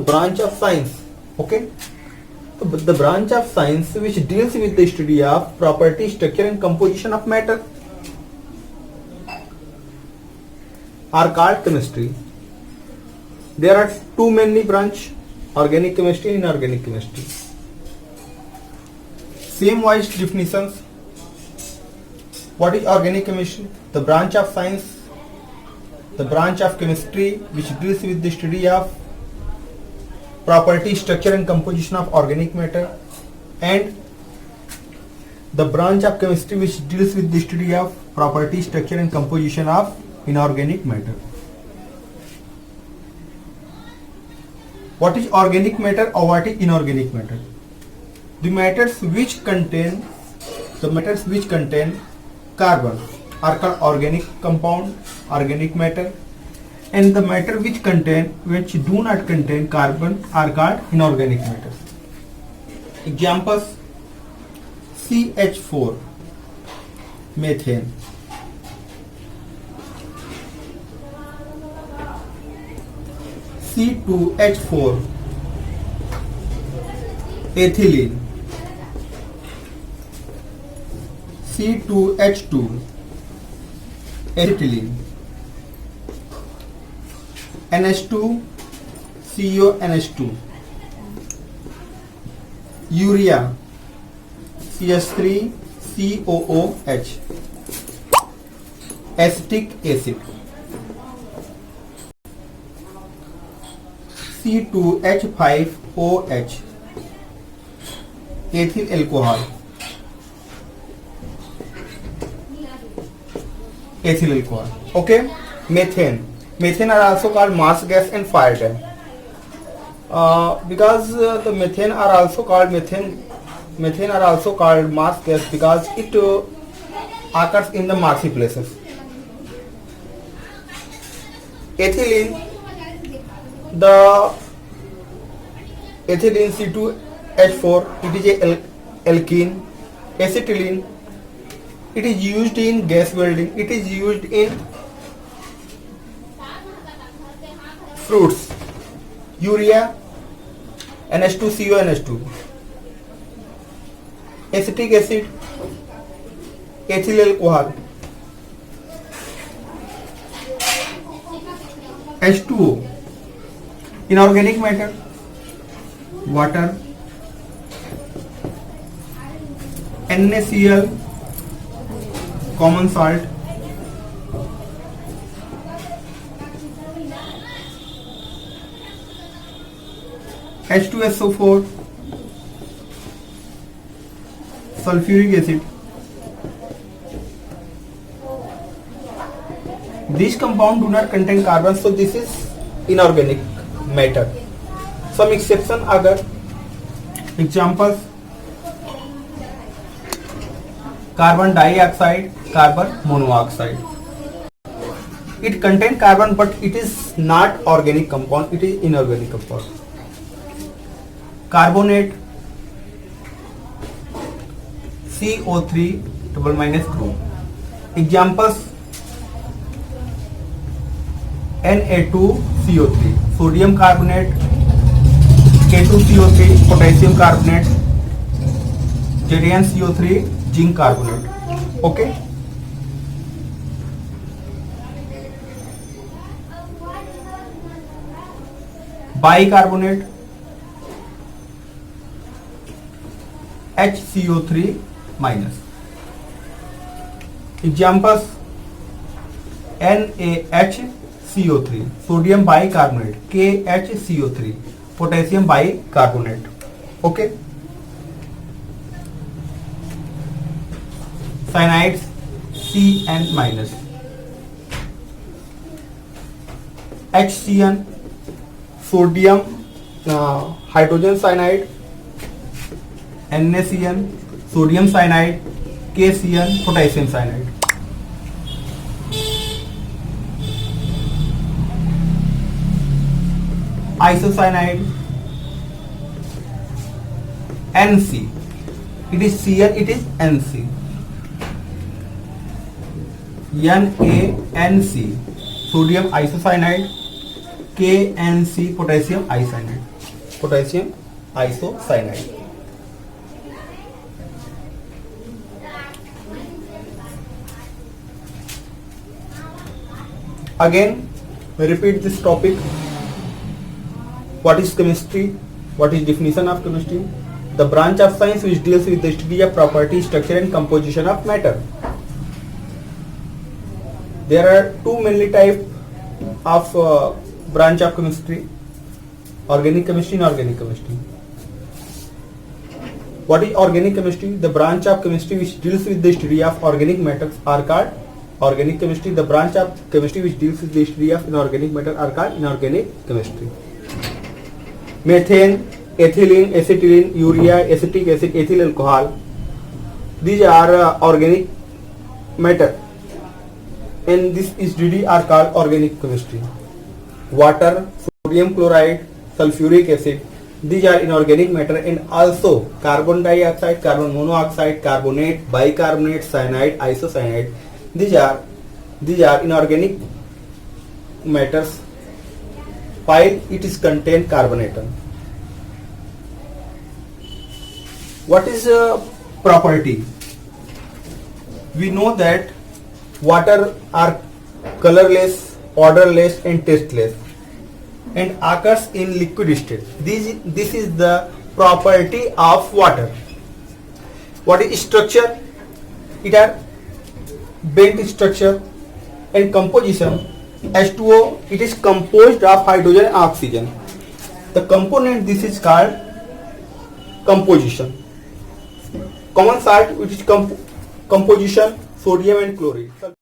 branch of science. Okay. The branch of science which deals with the study of property, structure and composition of matter are called chemistry. There are two mainly branch, organic chemistry and inorganic chemistry. Same wise definitions. What is organic chemistry? The branch of science, the branch of chemistry which deals with the study of property, structure and composition of organic matter, and the branch of chemistry which deals with the study of property, structure and composition of inorganic matter. What is organic matter or what is inorganic matter? The matters which contain carbon are called organic compound, organic matter, and the matter which do not contain carbon are called inorganic matter. Examples: CH4, methane; C2H4, ethylene; C2H2, acetylene; NH2, CONH2; urea, CH3, COOH; acetic acid, C2H5OH, ethyl alcohol, Okay. Methane are also called marsh gas and fire damp. Because the methane are also called marsh gas because it occurs in the marshy places. Ethylene, the ethylene C2H4, it is a alkene. Acetylene, it is used in gas welding, it is used in fruits. Urea, NH2CONH2; acetic acid, ethyl alcohol; H2O. Inorganic matter: water, NaCl, common salt; H2SO4, sulfuric acid. These compounds do not contain carbon, so this is inorganic matter. Some exception are there. Examples: carbon dioxide, carbon monoxide. It contains carbon but it is not organic compound, it is inorganic compound. Carbonate, CO3 double minus group. Examples: Na2CO3, sodium carbonate; K2CO3, potassium carbonate; ZnCO3, zinc carbonate. Okay. Bicarbonate, HCO3 minus. Examples: NaHCO3, sodium bicarbonate; KHCO3, potassium bicarbonate. Okay. Cyanides, Cn minus. HCN, sodium hydrogen cyanide; NaCN, sodium cyanide; KCN, potassium cyanide. Isocyanide, NC. It is Cn, it is NC. NaNC, sodium isocyanide; KNC, potassium isocyanide. potassium isocyanide. Again, we repeat this topic. What is chemistry? What is definition of chemistry? The branch of science which deals with the study of property, structure and composition of matter. There are two mainly type of branch of chemistry: organic chemistry and inorganic chemistry. What is organic chemistry? The branch of chemistry which deals with the study of organic matters are called organic chemistry. The branch of chemistry which deals with the study of inorganic matter are called inorganic chemistry. Methane, ethylene, acetylene, urea, acetic acid, ethyl alcohol. These are organic matter, and this study are called organic chemistry. Water, sodium chloride, sulfuric acid. These are inorganic matter, and also carbon dioxide, carbon monoxide, carbonate, bicarbonate, cyanide, isocyanide. These are inorganic matters while it is contain carbon atom. What is property? We know that water are colorless, odorless and tasteless and occurs in liquid state. This is the property of water. What is structure? It are bent structure and composition. H2O, it is composed of hydrogen and oxygen. The component, this is called composition. Common salt, which is composition, sodium and chloride.